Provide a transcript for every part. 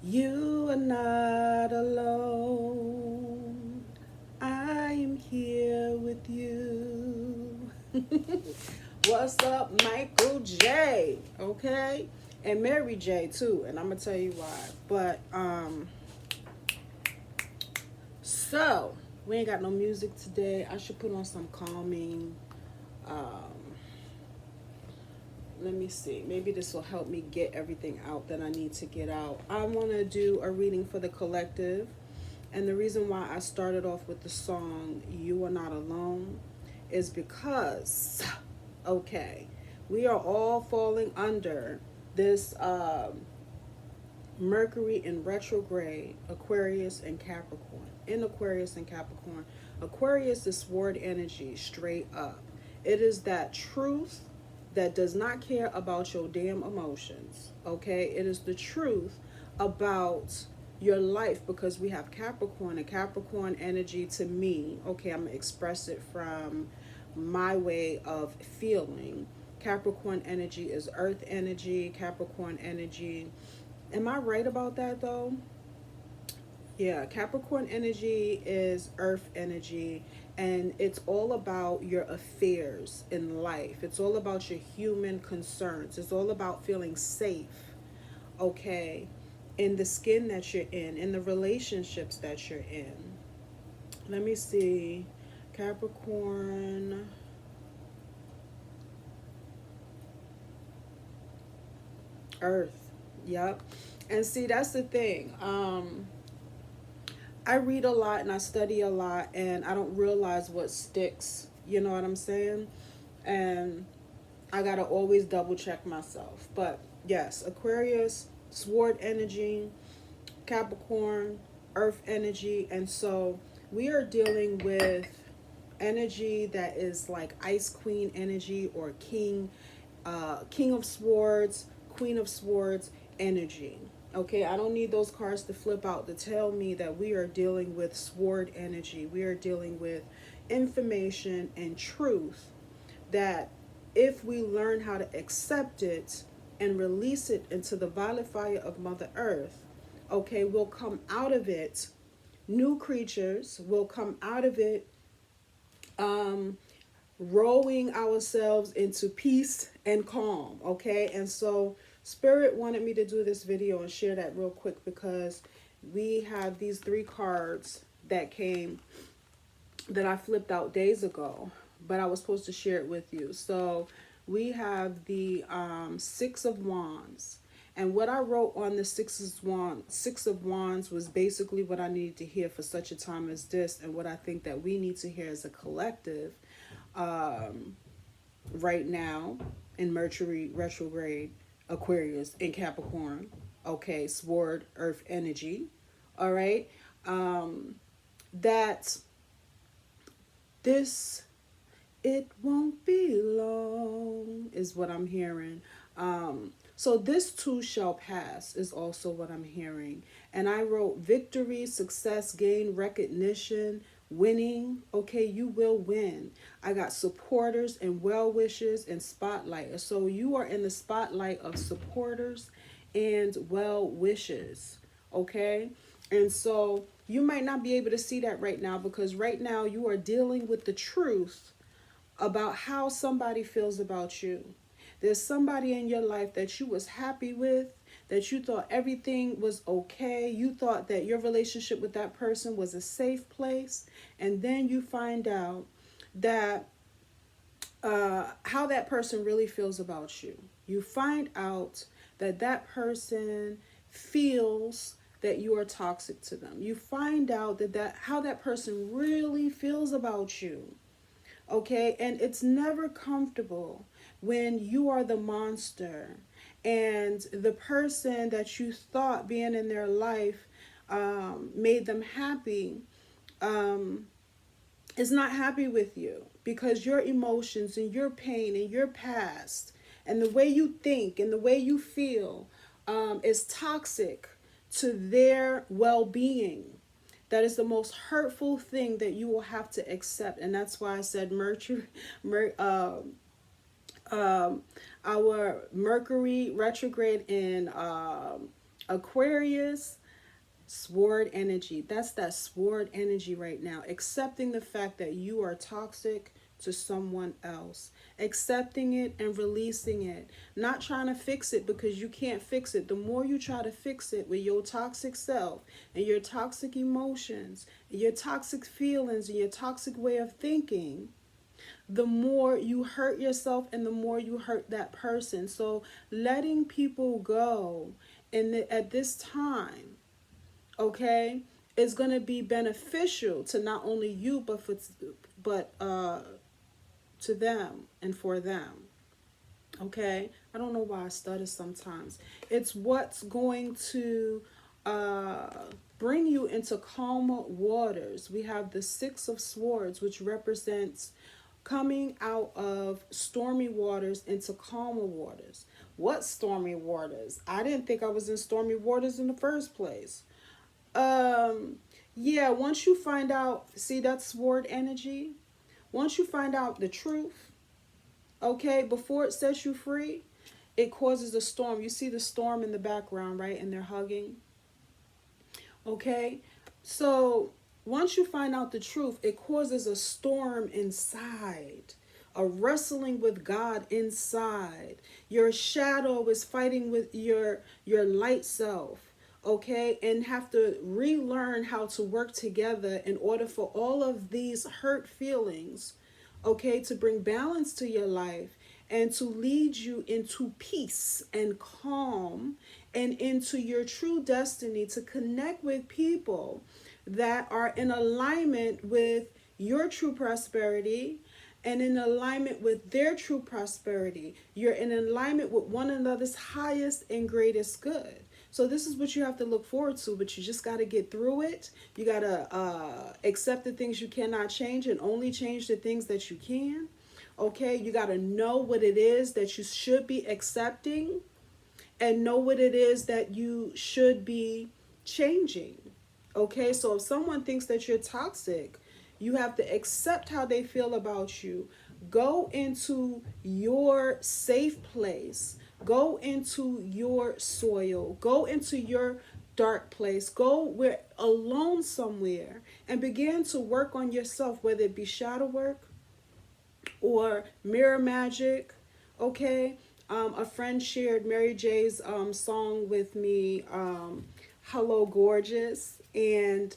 You are not alone. I am here with you. What's up, Michael J? Okay, and Mary J too. And I'm gonna tell you why. But so we ain't got no music today. I should put on some calming. Um, Let me see. Maybe this will help me get everything out that I need to get out. I want to do a reading for the collective. And the reason why I started off with the song You Are Not Alone is because, okay, we are all falling under this Mercury in retrograde, Aquarius and Capricorn. In Aquarius and Capricorn, Aquarius is sword energy straight up. It is that truth that does not care about your damn emotions. Okay? It is the truth about your life because we have Capricorn and Capricorn energy to me. Okay, I'm going to express it from my way of feeling. Capricorn energy is earth energy, Capricorn energy. Am I right about that though? Yeah, Capricorn energy is earth energy, and it's all about your affairs in life. It's all about your human concerns. It's all about feeling safe, okay, in the skin that you're in the relationships that you're in. Let me see. Capricorn, earth. Yep. And see, that's the thing. I read a lot and I study a lot and I don't realize what sticks. You know what I'm saying? And I got to always double check myself. But yes, Aquarius, sword energy, Capricorn, earth energy. And so we are dealing with energy that is like ice queen energy or king of swords, queen of swords energy. Okay, I don't need those cards to flip out to tell me that we are dealing with sword energy. We are dealing with information and truth that if we learn how to accept it and release it into the violet fire of Mother Earth, okay, we'll come out of it. New creatures will come out of it, um, rowing ourselves into peace and calm. Okay, and so Spirit wanted me to do this video and share that real quick because we have these three cards that came that I flipped out days ago, but I was supposed to share it with you. So we have the Six of Wands. And what I wrote on the Six of Wands was basically what I needed to hear for such a time as this, and what I think that we need to hear as a collective right now in Mercury retrograde, Aquarius, and Capricorn. Okay, sword, earth energy. All right. That this it won't be long is what I'm hearing. So this too shall pass is also what I'm hearing. And I wrote victory, success, gain, recognition, winning. Okay, you will win. I got supporters and well wishers and spotlight. So you are in the spotlight of supporters and well wishers. Okay, and so you might not be able to see that right now because right now you are dealing with the truth about how somebody feels about you. There's somebody in your life that you was happy with, that you thought everything was okay. You thought that your relationship with that person was a safe place. And then you find out that how that person really feels about you. You find out that that person feels that you are toxic to them. You find out that how that person really feels about you. Okay, and it's never comfortable when you are the monster and the person that you thought being in their life made them happy is not happy with you because your emotions and your pain and your past and the way you think and the way you feel is toxic to their well-being. That is the most hurtful thing that you will have to accept. And that's why I said our Mercury retrograde in Aquarius, sword energy. That's that sword energy right now. Accepting the fact that you are toxic to someone else. Accepting it and releasing it. Not trying to fix it because you can't fix it. The more you try to fix it with your toxic self and your toxic emotions, and your toxic feelings and your toxic way of thinking, the more you hurt yourself and the more you hurt that person. So letting people go at this time, okay, is going to be beneficial to not only you but to them and for them. Okay, I don't know why I stutter sometimes. It's what's going to uh, bring you into calmer waters. We have the Six of Swords, which represents coming out of stormy waters into calmer waters. What stormy waters? I didn't think I was in stormy waters in the first place. Um, yeah, once you find out, see that sword energy? Once you find out the truth, okay, before it sets you free, it causes a storm. You see the storm in the background, right? And they're hugging. Okay? So once you find out the truth, it causes a storm inside, a wrestling with God inside. Your shadow is fighting with your light self. Okay, and have to relearn how to work together in order for all of these hurt feelings, okay, to bring balance to your life and to lead you into peace and calm and into your true destiny, to connect with people that are in alignment with your true prosperity and in alignment with their true prosperity. You're in alignment with one another's highest and greatest good. So this is what you have to look forward to, but you just got to get through it. You got to accept the things you cannot change and only change the things that you can. Okay, you got to know what it is that you should be accepting and know what it is that you should be changing. Okay, so if someone thinks that you're toxic, you have to accept how they feel about you. Go into your safe place. Go into your soil. Go into your dark place. Go where alone somewhere and begin to work on yourself, whether it be shadow work or mirror magic. Okay, a friend shared Mary J's song with me, "Hello Gorgeous," and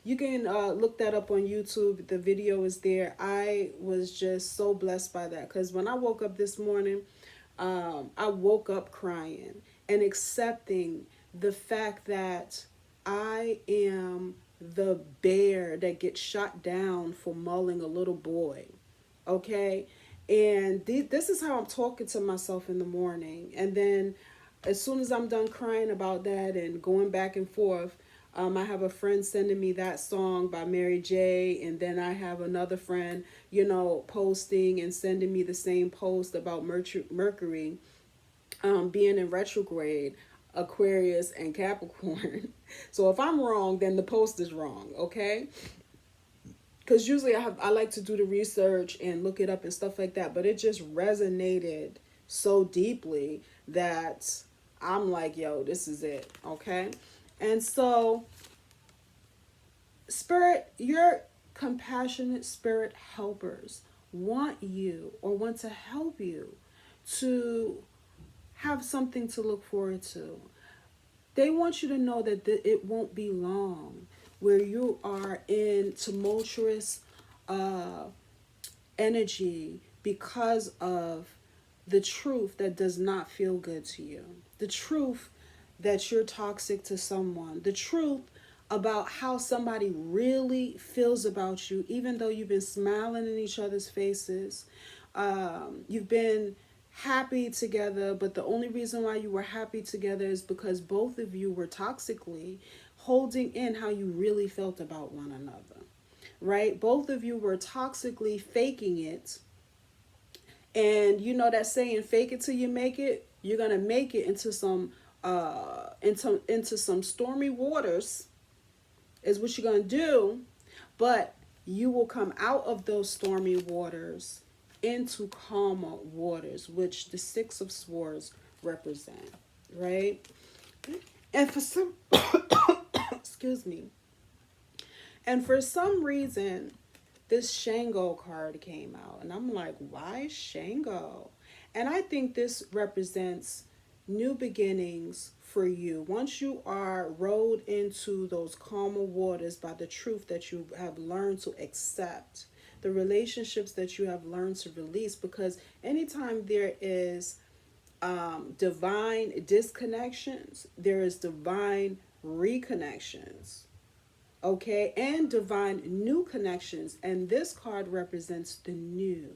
you can look that up on YouTube. The video is there. I was just so blessed by that because when I woke up this morning, I woke up crying and accepting the fact that I am the bear that gets shot down for mauling a little boy. Okay? And this is how I'm talking to myself in the morning. And then as soon as I'm done crying about that and going back and forth, I have a friend sending me that song by Mary J. And then I have another friend, posting and sending me the same post about Mercury being in retrograde, Aquarius, and Capricorn. So if I'm wrong, then the post is wrong, okay? Because usually I like to do the research and look it up and stuff like that, but it just resonated so deeply that I'm like, yo, this is it, okay? And so, spirit, your compassionate spirit helpers want you or want to help you to have something to look forward to. They want you to know that it won't be long where you are in tumultuous energy because of the truth that does not feel good to you. The truth that you're toxic to someone. The truth about how somebody really feels about you, even though you've been smiling in each other's faces. You've been happy together, but the only reason why you were happy together is because both of you were toxically holding in how you really felt about one another, right? Both of you were toxically faking it. And you know that saying, fake it till you make it. You're gonna make it into some some stormy waters is what you're gonna do, but you will come out of those stormy waters into calmer waters, which the Six of Swords represent, right? And for some, excuse me, and for some reason, this Shango card came out. And I'm like, why Shango? And I think this represents new beginnings for you. Once you are rolled into those calmer waters by the truth that you have learned to accept, the relationships that you have learned to release, because anytime there is divine disconnections, there is divine reconnections, okay, and divine new connections. And this card represents the new,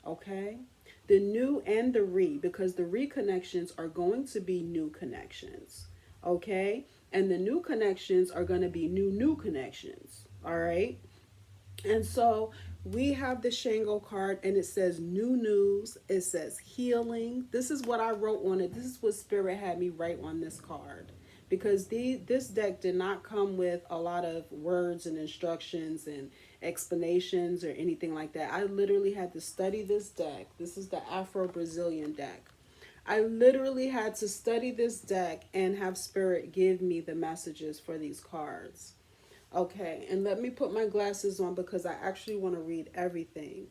okay, the new and the because the reconnections are going to be new connections, okay, and the new connections are going to be new connections, all right. And so we have the Shango card, and it says new news. It says healing. This is what I wrote on it. This is what Spirit had me write on this card. Because this deck did not come with a lot of words and instructions and explanations or anything like that. I literally had to study this deck. This is the Afro-Brazilian deck. I literally had to study this deck and have Spirit give me the messages for these cards. Okay, and let me put my glasses on because I actually want to read everything.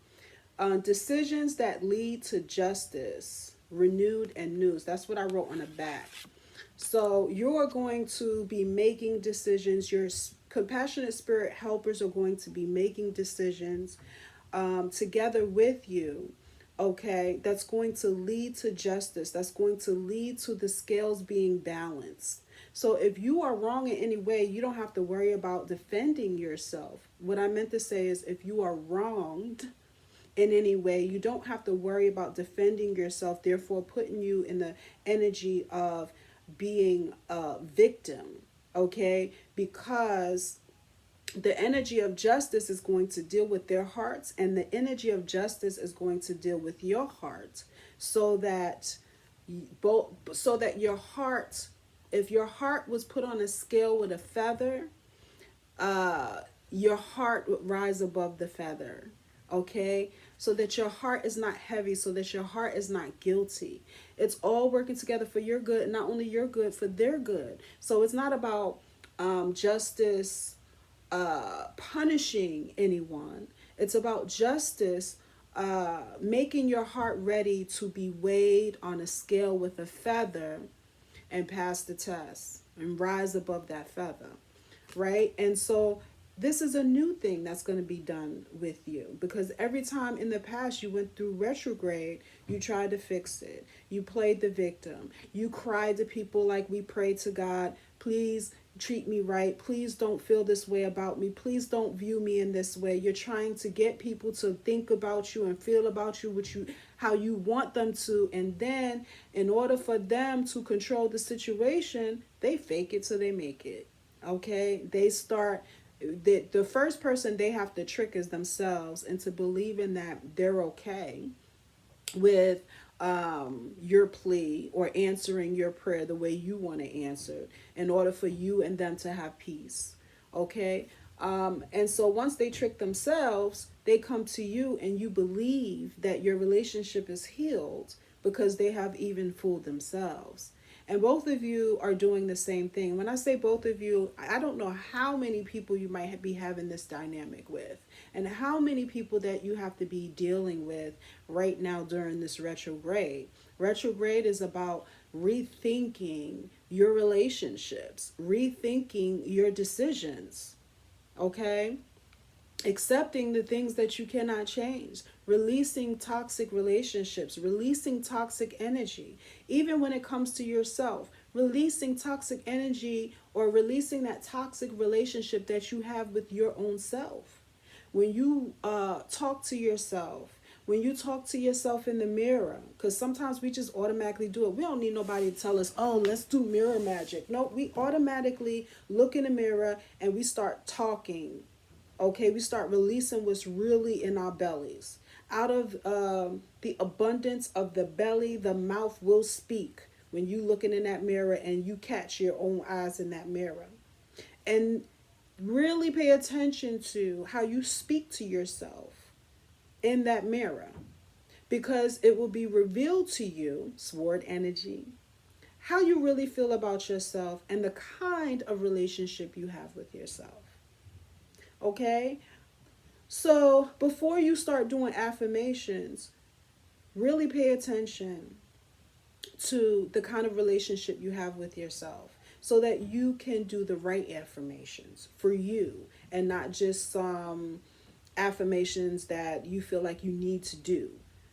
Decisions that lead to justice, renewed and news. That's what I wrote on the back. So you're going to be making decisions. Your compassionate spirit helpers are going to be making decisions together with you. Okay, that's going to lead to justice. That's going to lead to the scales being balanced. So if you are wrong in any way, you don't have to worry about defending yourself. What I meant to say is if you are wronged in any way, you don't have to worry about defending yourself, therefore putting you in the energy of being a victim, okay? Because the energy of justice is going to deal with their hearts, and the energy of justice is going to deal with your heart, so that your heart, if your heart was put on a scale with a feather, your heart would rise above the feather, okay? So that your heart is not heavy, so that your heart is not guilty. It's all working together for your good, and not only your good, for their good. So it's not about justice punishing anyone. It's about justice making your heart ready to be weighed on a scale with a feather and pass the test and rise above that feather, right? And so this is a new thing that's going to be done with you, because every time in the past you went through retrograde, you tried to fix it. You played the victim. You cried to people like we prayed to God, please treat me right. Please don't feel this way about me. Please don't view me in this way. You're trying to get people to think about you and feel about you, how you want them to. And then in order for them to control the situation, they fake it till they make it. Okay? They start, the first person they have to trick is themselves into believing that they're okay with your plea or answering your prayer the way you want to answer in order for you and them to have peace. Okay? And so once they trick themselves, they come to you and you believe that your relationship is healed because they have even fooled themselves. And both of you are doing the same thing. When I say both of you, I don't know how many people you might be having this dynamic with, and how many people that you have to be dealing with right now during this retrograde. Retrograde is about rethinking your relationships, rethinking your decisions, okay? Accepting the things that you cannot change, releasing toxic relationships, releasing toxic energy, even when it comes to yourself, releasing toxic energy or releasing that toxic relationship that you have with your own self. When you talk to yourself, when you talk to yourself in the mirror, because sometimes we just automatically do it. We don't need nobody to tell us, oh, let's do mirror magic. No, we automatically look in the mirror and we start talking. Okay, we start releasing what's really in our bellies. Out of the abundance of the belly, the mouth will speak. When you looking in that mirror and you catch your own eyes in that mirror. And really pay attention to how you speak to yourself in that mirror. Because it will be revealed to you, sword energy, how you really feel about yourself and the kind of relationship you have with yourself. Okay? So before you start doing affirmations, really pay attention to the kind of relationship you have with yourself so that you can do the right affirmations for you and not just some affirmations that you feel like you need to do.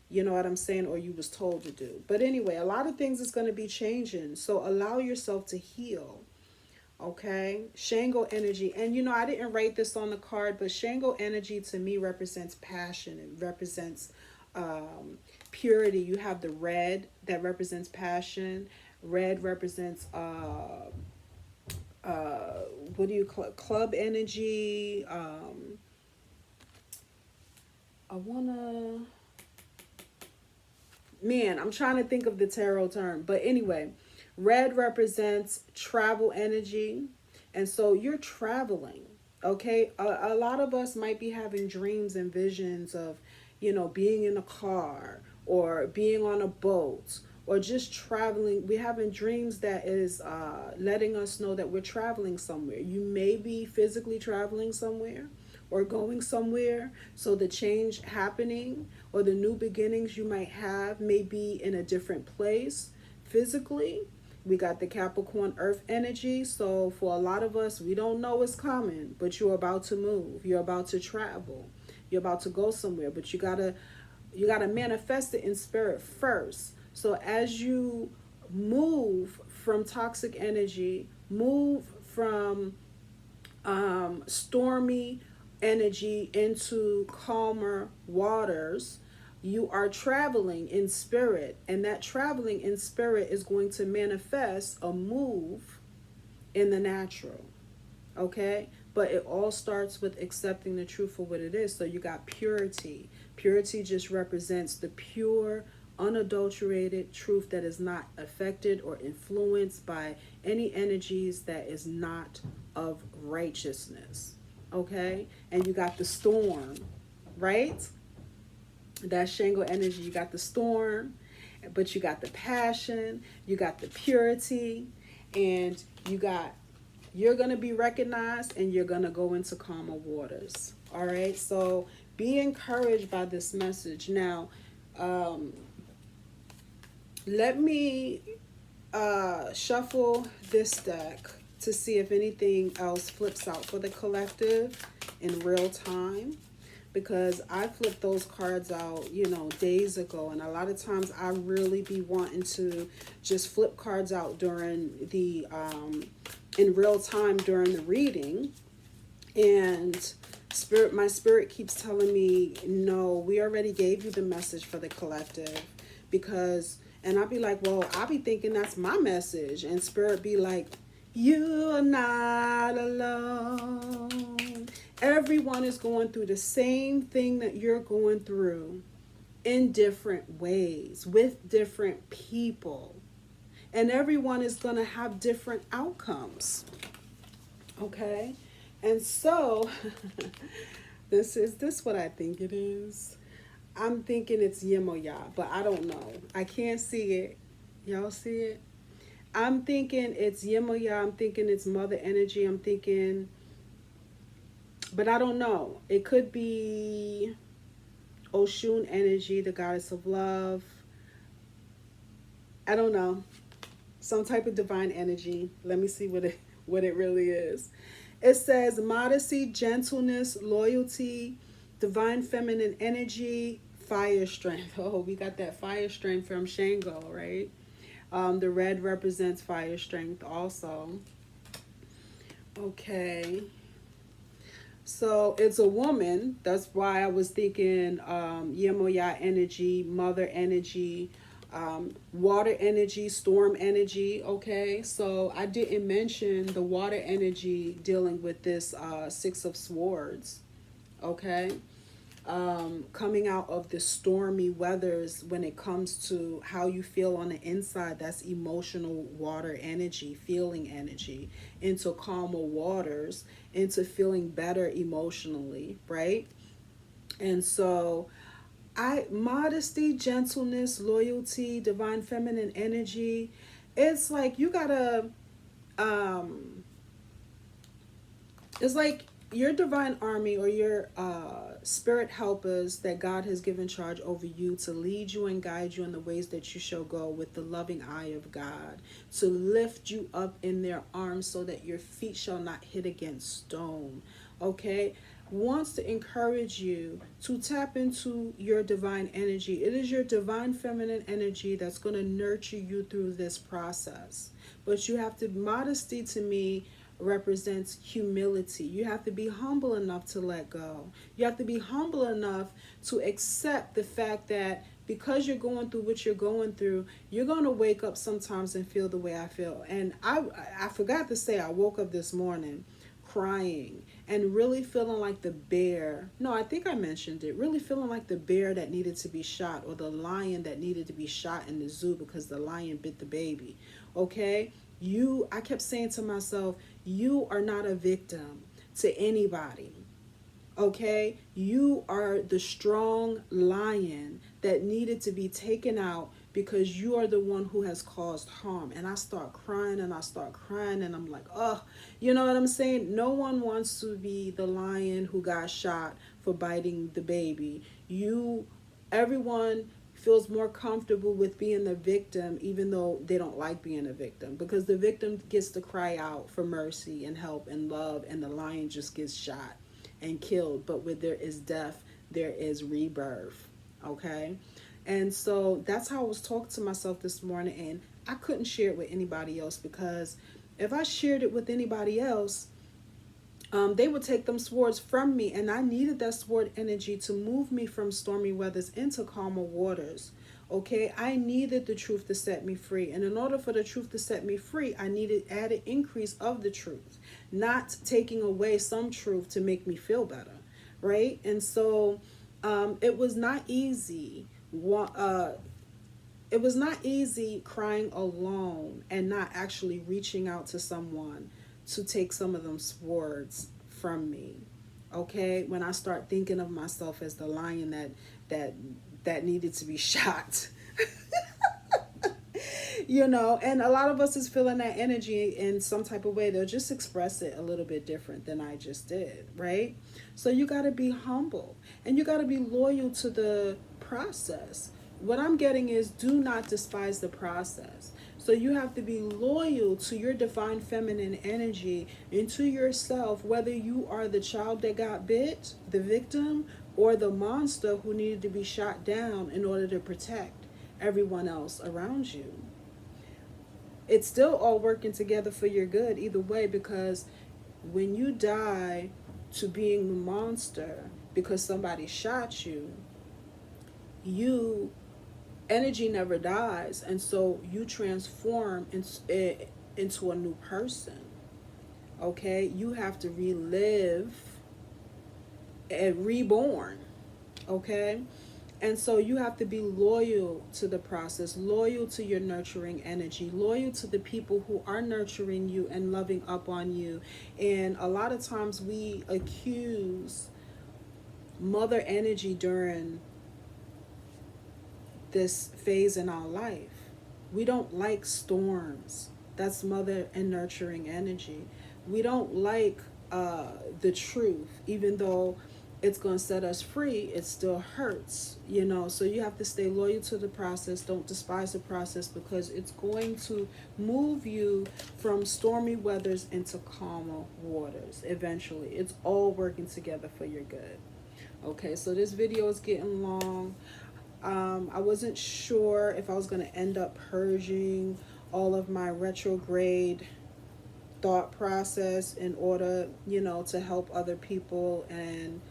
You know what I'm saying? Or you was told to do. But anyway, a lot of things is going to be changing. So allow yourself to heal. Okay? Shango energy. And you know, I didn't write this on the card, but Shango energy to me represents passion. It represents purity. You have the red that represents passion. Red represents what do you call it? Club energy. I wanna, man, I'm trying to think of the tarot term, but anyway, red represents travel energy, and so you're traveling. Okay, a lot of us might be having dreams and visions of, you know, being in a car or being on a boat or just traveling. We're having dreams that is letting us know that we're traveling somewhere. You may be physically traveling somewhere or going somewhere. So the change happening or the new beginnings you might have may be in a different place physically. We got the Capricorn earth energy. So for a lot of us, we don't know what's coming, but you're about to move. You're about to travel. You're about to go somewhere, but you gotta manifest it in spirit first. So as you move from toxic energy, move from stormy energy into calmer waters, you are traveling in spirit, and that traveling in spirit is going to manifest a move in the natural. Okay, but it all starts with accepting the truth for what it is. So you got purity. Purity just represents the pure, unadulterated truth that is not affected or influenced by any energies that is not of righteousness. Okay, and you got the storm, right? That Shango energy. You got the storm, but you got the passion, you got the purity, and you're going to be recognized, and you're going to go into calmer waters. All right, so be encouraged by this message. Now, let me shuffle this deck to see if anything else flips out for the collective in real time, because I flipped those cards out, you know, days ago, and a lot of times I really be wanting to just flip cards out during the in real time during the reading, and my spirit keeps telling me, no, we already gave you the message for the collective. Because, and I'll be like, well, I'll be thinking that's my message, and spirit be like, you are not alone. Everyone is going through the same thing that you're going through in different ways with different people, and everyone is going to have different outcomes. Okay, and so this what I think it is. I'm thinking it's Yemoya, but I don't know. I can't see it. Y'all see it? I'm thinking it's Yemoya. I'm thinking it's mother energy. I'm thinking, but I don't know. It could be Oshun energy, the goddess of love. I don't know. Some type of divine energy. Let me see what it really is. It says modesty, gentleness, loyalty, divine feminine energy, fire strength. Oh, we got that fire strength from Shango, right? The red represents fire strength also. Okay. So it's a woman. That's why I was thinking Yemoya energy, mother energy, water energy, storm energy. Okay. So I didn't mention the water energy dealing with this Six of Swords. Okay. Coming out of the stormy weathers when it comes to how you feel on the inside, that's emotional water energy, feeling energy, into calmer waters, into feeling better emotionally, right? And so modesty, gentleness, loyalty, divine feminine energy, It's like you gotta, um, it's like your divine army or your spirit helpers that God has given charge over you to lead you and guide you in the ways that you shall go with the loving eye of God, to lift you up in their arms so that your feet shall not hit against stone. Okay? Wants to encourage you to tap into your divine energy. It is your divine feminine energy that's going to nurture you through this process. But you have to, modesty to me represents humility. You have to be humble enough to let go. You have to be humble enough to accept the fact that because you're going through what you're going through, you're going to wake up sometimes and feel the way I feel. And I forgot to say, I woke up this morning crying and really feeling like the bear. No, I think I mentioned it. Really feeling like the bear that needed to be shot, or the lion that needed to be shot in the zoo because the lion bit the baby. Okay? I kept saying to myself, you are not a victim to anybody. Okay? You are the strong lion that needed to be taken out because you are the one who has caused harm. And I start crying and I start crying and I'm like, oh, you know what I'm saying? No one wants to be the lion who got shot for biting the baby. Everyone feels more comfortable with being the victim, even though they don't like being a victim, because the victim gets to cry out for mercy and help and love, and the lion just gets shot and killed. But where there is death, there is rebirth. Okay? And so that's how I was talking to myself this morning, and I couldn't share it with anybody else, because if I shared it with anybody else, they would take them swords from me, and I needed that sword energy to move me from stormy weathers into calmer waters. Okay, I needed the truth to set me free, and in order for the truth to set me free, I needed added increase of the truth, not taking away some truth to make me feel better, right? And so, it was not easy. It was not easy crying alone and not actually reaching out to someone to take some of them swords from me. Okay, when I start thinking of myself as the lion that that needed to be shot. And a lot of us is feeling that energy in some type of way. They'll just express it a little bit different than I just did, right? So you got to be humble, and you got to be loyal to the process. What I'm getting is, do not despise the process. So you have to be loyal to your divine feminine energy and to yourself, whether you are the child that got bit, the victim, or the monster who needed to be shot down in order to protect everyone else around you. It's still all working together for your good either way, because when you die to being the monster because somebody shot you, you energy never dies, and so you transform into a new person. Okay, you have to relive and reborn. Okay, and so you have to be loyal to the process, loyal to your nurturing energy, loyal to the people who are nurturing you and loving up on you. And a lot of times we accuse mother energy during this phase in our life. We don't like storms. That's mother and nurturing energy. We don't like the truth, even though it's going to set us free, it still hurts. So you have to stay loyal to the process. Don't despise the process, because it's going to move you from stormy weathers into calmer waters eventually. It's all working together for your good. Okay, so this video is getting long. I wasn't sure if I was going to end up purging all of my retrograde thought process in order, to help other people. And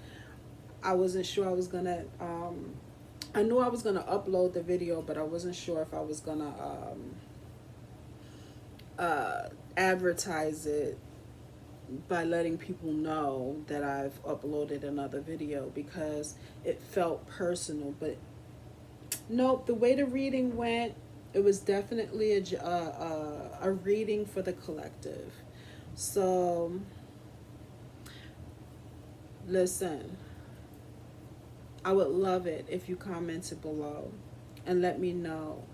I wasn't sure I was going to, I knew I was going to upload the video, but I wasn't sure if I was going to advertise it by letting people know that I've uploaded another video, because it felt personal. But nope, the way the reading went, it was definitely a reading for the collective. So, listen, I would love it if you commented below and let me know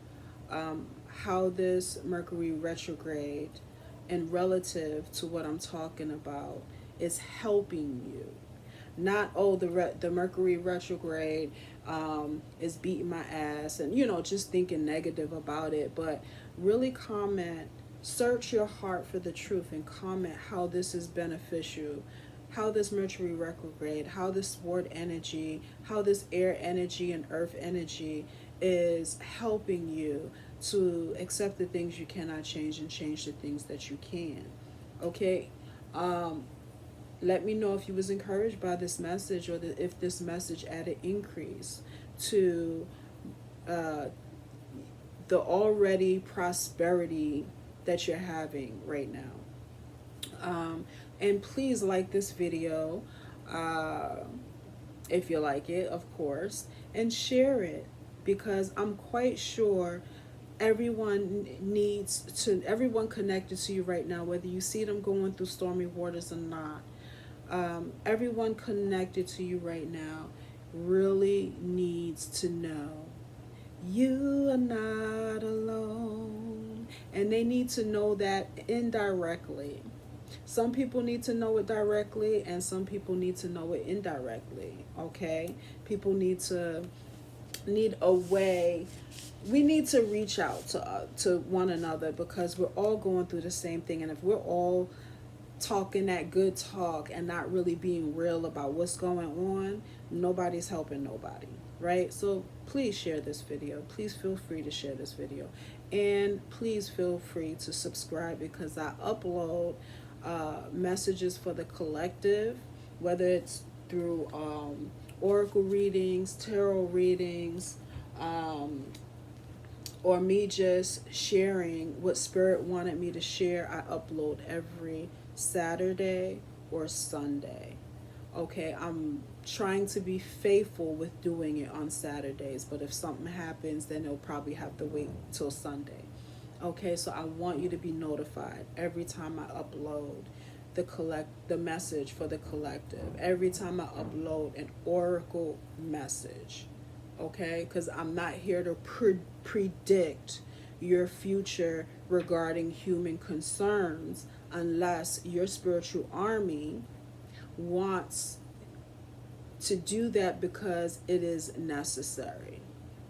how this Mercury retrograde and relative to what I'm talking about is helping you. Not, oh, the Mercury retrograde is beating my ass, and just thinking negative about it, but really comment, search your heart for the truth, and comment how this is beneficial, how this Mercury retrograde, how this sword energy, how this air energy and earth energy is helping you to accept the things you cannot change and change the things that you can. Okay. Let me know if you was encouraged by this message, or if this message added increase to the already prosperity that you're having right now. And please like this video, if you like it, of course, and share it, because I'm quite sure everyone connected to you right now, whether you see them going through stormy waters or not, everyone connected to you right now really needs to know you are not alone. And they need to know that indirectly. Some people need to know it directly, and some people need to know it indirectly. Okay? People need a way. We need to reach out to one another, because we're all going through the same thing. And if we're all talking that good talk and not really being real about what's going on, nobody's helping nobody, right? So please share this video. Please feel free to share this video, and please feel free to subscribe, because I upload messages for the collective, whether it's through oracle readings, tarot readings, or me just sharing what Spirit wanted me to share. I upload every Saturday or Sunday. Okay, I'm trying to be faithful with doing it on Saturdays, but if something happens, then it'll probably have to wait till Sunday. Okay, so I want you to be notified every time I upload the message for the collective, every time I upload an oracle message. Okay, because I'm not here to predict your future regarding human concerns, unless your spiritual army wants to do that because it is necessary.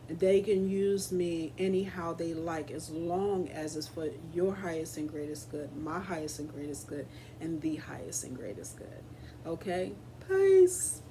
They can use me anyhow they like, as long as it's for your highest and greatest good, my highest and greatest good, and the highest and greatest good. Okay? Peace.